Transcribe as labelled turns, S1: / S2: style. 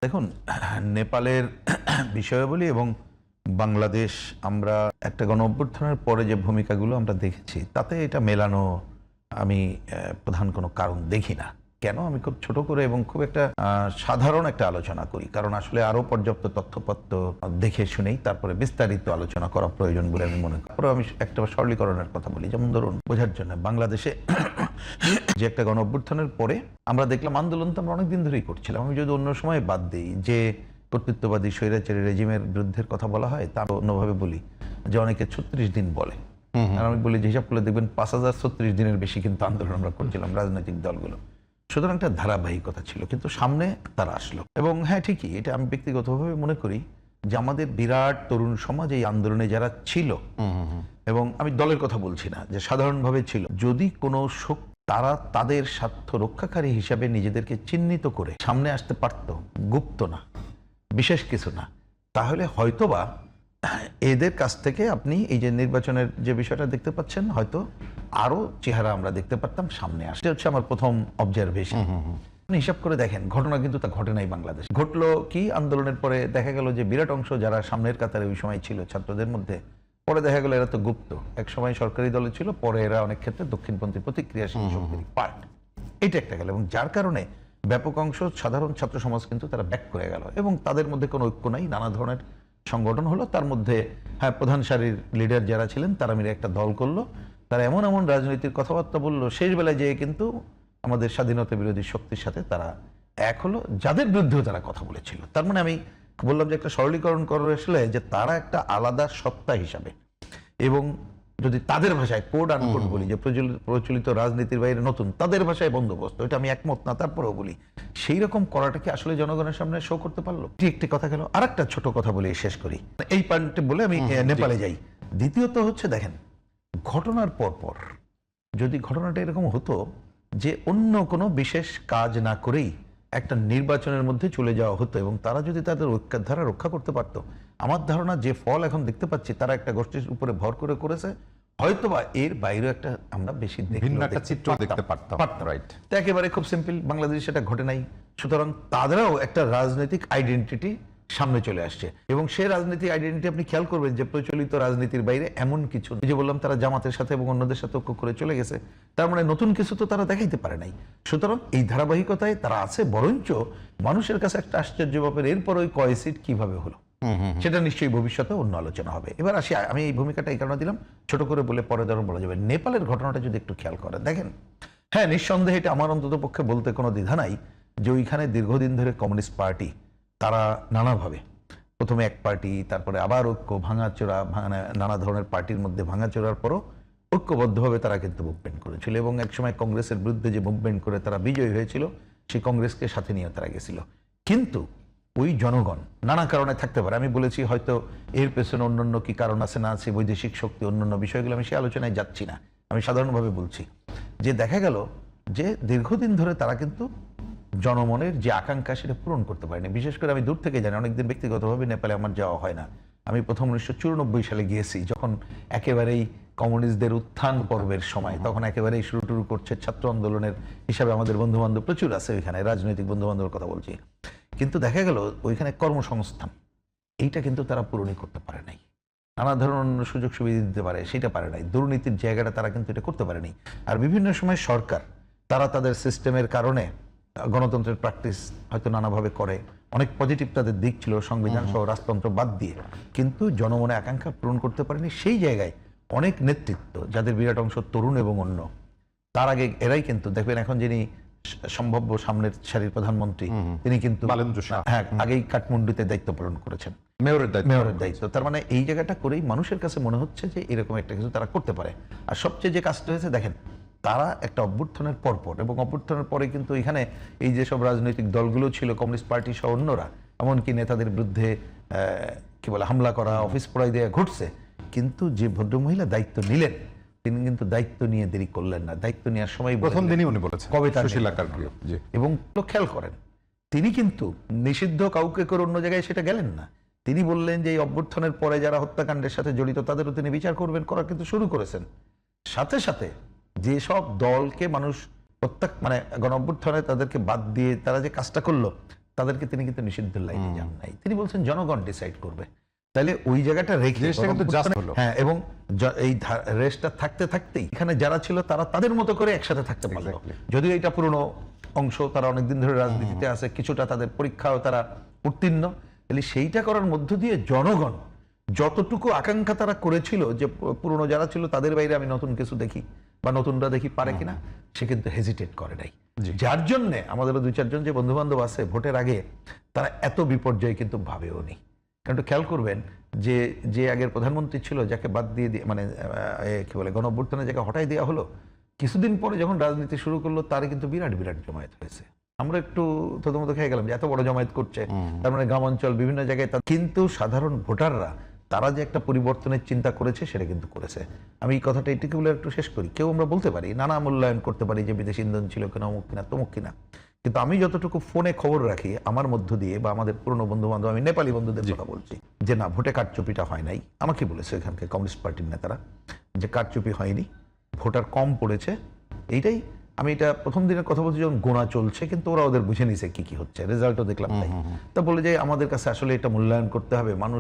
S1: দেখুন, নেপালের বিষয়াবলী এবং বাংলাদেশ আমরা একটা গণ অভ্যুত্থানের পরে যে ভূমিকাগুলো আমরা দেখেছি তাতে এটা মেলানো আমি প্রধান কোনো কারণ দেখি না। কেন? আমি খুব ছোট করে এবং খুব একটা সাধারণ একটা আলোচনা করি, কারণ আসলে আরো পর্যাপ্ত তথ্যপত্র দেখে শুনেই তারপরে বিস্তারিত আলোচনা করা প্রয়োজন বলে আমি মনে করি। আমি একটা সরলীকরণের কথা বলি, যেমন ধরুন বোঝার জন্য বাংলাদেশে যে একটা গণ অভ্যুত্থানের পরে আমরা দেখলাম আন্দোলন তো আমরা অনেকদিন ধরেই করছিলাম। আমি যদি অন্য সময় বাদ দিই, যে কর্তৃত্ববাদী স্বৈরাচারী রেজিমের বিরুদ্ধে কথা বলা হয় তা অন্যভাবে বলি যে অনেকে 36 দিন বলে, আর আমি বলি যে হিসাব করলে দেখবেন 5036 দিনের বেশি কিন্তু আন্দোলন আমরা করছিলাম রাজনৈতিক দলগুলো। সুতরাং একটা ধারাবাহিকতা ছিল, কিন্তু সামনে তারা আসলো। এবং হ্যাঁ, ঠিকই, এটা আমি ব্যক্তিগতভাবে মনে করি যে আমাদের বিরাট তরুণ সমাজ এই আন্দোলনে যারা ছিল, এবং আমি দলের কথা বলছি না, যে সাধারণভাবে ছিল, যদি কোনো শক্তি তারা তাদের স্বার্থ রক্ষাকারী হিসাবে নিজেদেরকে চিহ্নিত করে সামনে আসতে পারত, গুপ্ত না, বিশেষ কিছু না, তাহলে হয়তোবা এদের কাছ থেকে আপনি এই যে নির্বাচনের যে বিষয়টা দেখতে পাচ্ছেন, হয়তো আরো চেহারা আমরা দেখতে পারতাম সামনে আসতে। হচ্ছে আমার প্রথম অবজারভেশন। হিসাব করে দেখেন, ঘটনা কিন্তু তা ঘটে নাই বাংলাদেশ। ঘটলো কি, আন্দোলনের পরে দেখা গেল যে বিরাট অংশ যারা সামনের কাতারে ওই সময় ছিল ছাত্রদের মধ্যে, পরে দেখা গেল এরা তো গুপ্ত, এক সময় সরকারি দলে ছিল, পরে এরা অনেক ক্ষেত্রে দক্ষিণপন্থী প্রতিক্রিয়াশীল শক্তির পার্ট। এটা একটা গেল, এবং যার কারণে ব্যাপক অংশ সাধারণ ছাত্র সমাজ কিন্তু তারা ব্যাক করে গেল, এবং তাদের মধ্যে কোনো ঐক্য নাই, নানা ধরনের সংগঠন হলো। তার মধ্যে হ্যাঁ, প্রধান সারির লিডার যারা ছিলেন তারা মিলে একটা দল করলো, তারা এমন এমন রাজনৈতিক কথাবার্তা বললো, শেষ বেলায় যেয়ে কিন্তু আমাদের স্বাধীনতা বিরোধী শক্তির সাথে তারা এক হলো, যাদের বিরুদ্ধেও তারা কথা বলেছিল। তার মানে আমি বললাম যে একটা সরলীকরণ করে আসলে যে তারা একটা আলাদা সত্তা হিসাবে, এবং যদি তাদের ভাষায় কোড আনকোড বলি যে প্রচলিত রাজনীতির বাইরে নতুন, তাদের ভাষায় বন্দোবস্ত, এটা আমি একমত না, তারপরেও বলি সেই রকম করাটা কি আসলে জনগণের সামনে শো করতে পারলো? একটি কথা গেল। আর একটা ছোট কথা বলে শেষ করি, এই পয়েন্টে বলে আমি নেপালে যাই। দ্বিতীয়ত হচ্ছে, দেখেন, ঘটনার পর যদি ঘটনাটা এরকম হতো যে অন্য কোনো বিশেষ কাজ না করেই একটা নির্বাচনের মধ্যে চলে যাওয়া হতো, এবং তারা যদি তাদের ঐক্যের ধারা রক্ষা করতে পারত, আমার ধারণা যে ফল এখন দেখতে পাচ্ছি তারা একটা গোষ্ঠীর উপরে ভর করে করেছে, হয়তোবা এর বাইরে একটা আমরা বেশি
S2: ভিন্ন একটা চিত্র দেখতে পারতাম। রাইট,
S1: তো একেবারে খুব সিম্পল, বাংলাদেশে সেটা ঘটে নাই। সুতরাং তাদেরও একটা রাজনৈতিক আইডেন্টিটি সামনে চলে আসছে, এবং সেই রাজনৈতিক আইডেন্টিটি আপনি খেয়াল করবেন যে প্রচলিত রাজনীতির বাইরে এমন কিছু, যে বললাম তারা জামাতের সাথে এবং অন্যদের সাথে ঐক্য করে চলে গেছে, তার মানে নতুন কিছু তো তারা দেখাইতে পারে নাই। সুতরাং এই ধারাবাহিকতায় তারা আছে, বরঞ্চ মানুষের কাছে একটা আশ্চর্য ব্যাপার, এরপর ওই কয় সিট কিভাবে হলো সেটা নিশ্চয়ই ভবিষ্যতে অন্য আলোচনা হবে। এবার আসি, আমি এই ভূমিকাটা এই কারণে দিলাম ছোট করে বলে, পরে ধরো বলা যাবে। নেপালের ঘটনাটা যদি একটু খেয়াল করেন, দেখেন, হ্যাঁ, নিঃসন্দেহে এটা আমার অন্তত পক্ষে বলতে কোনো দ্বিধা নাই যে ওইখানে দীর্ঘদিন ধরে কমিউনিস্ট পার্টি তারা নানাভাবে, প্রথমে এক পার্টি, তারপরে আবার ঐক্য, ভাঙাচোরা, নানা ধরনের পার্টির মধ্যে ভাঙাচোরার পরও ঐক্যবদ্ধভাবে তারা কিন্তু মুভমেন্ট করেছিল, এবং একসময় কংগ্রেসের বিরুদ্ধে যে মুভমেন্ট করে তারা বিজয়ী হয়েছিল, সেই কংগ্রেসকে সাথে নিয়ে তারা গেছিল। কিন্তু ওই জনগণ নানা কারণে থাকতে পারে, আমি বলেছি হয়তো এর পেছনে অন্যান্য কি কারণ আছে না আছে, বৈদেশিক শক্তি, অন্যান্য বিষয়গুলো আমি সে আলোচনায় যাচ্ছি না, আমি সাধারণভাবে বলছি যে দেখা গেল যে দীর্ঘদিন ধরে তারা কিন্তু জনমনের যে আকাঙ্ক্ষা সেটা পূরণ করতে পারেনি। বিশেষ করে আমি দূর থেকে জানি, অনেকদিন ব্যক্তিগতভাবে নেপালে আমার যাওয়া হয় না। আমি প্রথম 1994 সালে গিয়েছি, যখন একেবারেই কমিউনিস্টদের উত্থান পর্বের সময়, তখন একেবারেই শুরু টুরু করছে ছাত্র আন্দোলনের হিসাবে। আমাদের বন্ধু বান্ধব প্রচুর আছে ওইখানে, রাজনৈতিক বন্ধু বান্ধবের কথা বলছি। কিন্তু দেখা গেল ওইখানে কর্মসংস্থান এইটা কিন্তু তারা পূরণই করতে পারে নাই। নানা ধরনের সুযোগ সুবিধা দিতে পারে, সেটা পারে নাই। দুর্নীতির জায়গাটা তারা কিন্তু এটা করতে পারেনি। আর বিভিন্ন সময় সরকার তারা তাদের সিস্টেমের কারণে গণতন্ত্রের প্র্যাকটিস হয়তো নানাভাবে করে, অনেক পজিটিভ তাদের দিক ছিল সংবিধান সহ রাজতন্ত্র বাদ দিয়ে, কিন্তু জনমনে আকাঙ্ক্ষা পূরণ করতে পারেনি। সেই জায়গায় অনেক নেতৃত্ব, যাদের বিরাট অংশ তরুণ এবং অন্য, তার আগে এরাই কিন্তু দেখবেন, এখন যিনি সম্ভাব্য সামনের সারির প্রধানমন্ত্রী, তিনি কিন্তু হ্যাঁ আগেই কাঠমান্ডুতে দায়িত্ব পালন করেছেন, মেয়রের দায়িত্ব। তার মানে এই জায়গাটা করেই মানুষের কাছে মনে হচ্ছে যে এরকম একটা কিছু তারা করতে পারে। আর সবচেয়ে যে কাজটা হয়েছে, দেখেন, তারা একটা অভ্যুত্থানের পরপর, এবং অভ্যুত্থানের পরে কিন্তু এখানে এই যেসব রাজনৈতিক দলগুলো ছিল, কমিউনিস্ট পার্টি সহ অন্যরা, এমনকি নেতাদের বিরুদ্ধে কি বলে হামলা করা, অফিস পোড়াই দেওয়া ঘটছে। কিন্তু যে ভদ্রমহিলা দায়িত্ব নিলেন, তিনি কিন্তু দায়িত্ব নিয়ে দেরি করলেন না। দায়িত্ব নেওয়ার সময়
S2: প্রথম দিনই উনি বলেছেন
S1: কবে তার এবং খেয়াল করেন, তিনি কিন্তু নিষিদ্ধ কাউকে করে অন্য জায়গায় সেটা গেলেন না। তিনি বললেন যে এই অভ্যুত্থানের পরে যারা হত্যাকাণ্ডের সাথে জড়িত তাদেরও তিনি বিচার করবেন, করা কিন্তু শুরু করেছেন। সাথে সাথে যেসব দলকে মানুষ প্রত্যেক মানে গণ অভ্যুত্থানে তাদেরকে বাদ দিয়ে তারা যে কাজটা করলো, তাদেরকে তিনি কিন্তু নিষিদ্ধের লাইনে যান নাই, তিনি বলছেন জনগণ ডিসাইড করবে। তাহলে ওই জায়গাটা রেখে
S2: জিনিসটা কিন্তু just হলো।
S1: হ্যাঁ, এবং এই রেসটা থাকতে থাকতেই এখানে যারা ছিল তারা তাদের মতো করে একসাথে থাকতে পারলো।
S2: Exactly.
S1: যদিও এটা পুরনো অংশ, তারা অনেকদিন ধরে রাজনীতিতে আছে, কিছুটা তাদের পরীক্ষাও তারা উত্তীর্ণ, তাহলে সেইটা করার মধ্য দিয়ে জনগণ যতটুকু আকাঙ্ক্ষা তারা করেছিল যে পুরনো যারা ছিল তাদের বাইরে আমি নতুন কিছু দেখি বা নতুনরা দেখি পারে কিনা, সে কিন্তু হেজিটেট করে নাই। যার জন্য আমাদেরও 2-4 জন যে বন্ধু বান্ধব আছে ভোটের আগে তারা এত বিপর্যয় কিন্তু ভাবেও নি। কারণ একটু খেয়াল করবেন যে যে আগের প্রধানমন্ত্রী ছিল যাকে বাদ দিয়ে মানে কি বলে গণঅভ্যুত্থানে যাকে হটাই দেওয়া হলো, কিছুদিন পরে যখন রাজনীতি শুরু করলো তার কিন্তু বিরাট বিরাট জমায়েত হয়েছে। আমরা একটু থতমত খেয়ে গেলাম যে এত বড় জমায়েত করছে, তার মানে গ্রামাঞ্চল বিভিন্ন জায়গায় কিন্তু সাধারণ ভোটাররা তারা যে একটা পরিবর্তনের চিন্তা করেছে সেটা কিন্তু করেছে। আমি এই কথাটা এটুকু বলে একটু শেষ করি। কেউ আমরা বলতে পারি নানা মূল্যায়ন করতে পারি যে বিদেশি ইন্ধন ছিল কিনা, অমুক কিনা তমুক কিনা, কিন্তু আমি যতটুকু ফোনে খবর রাখি আমার মধ্য দিয়ে বা আমাদের পুরনো বন্ধু বান্ধব, আমি নেপালি বন্ধুদের কথা বলছি, যে না ভোটে কারচুপিটা হয় নাই। আমাকে বলেছে এখানকার কমিউনিস্ট পার্টির নেতারা যে কারচুপি হয়নি, ভোটার কম পড়েছে। এইটাই আমি এটা প্রথম দিনের কথা বলছি যখন গোনা চলছে, কিন্তু ওরা ওদের বুঝে নিছে কি কি হচ্ছে, রেজাল্টও দেখলাম তাই। তা বলে যে আমাদের কাছে আসলে এটা মূল্যায়ন করতে হবে, মানুষ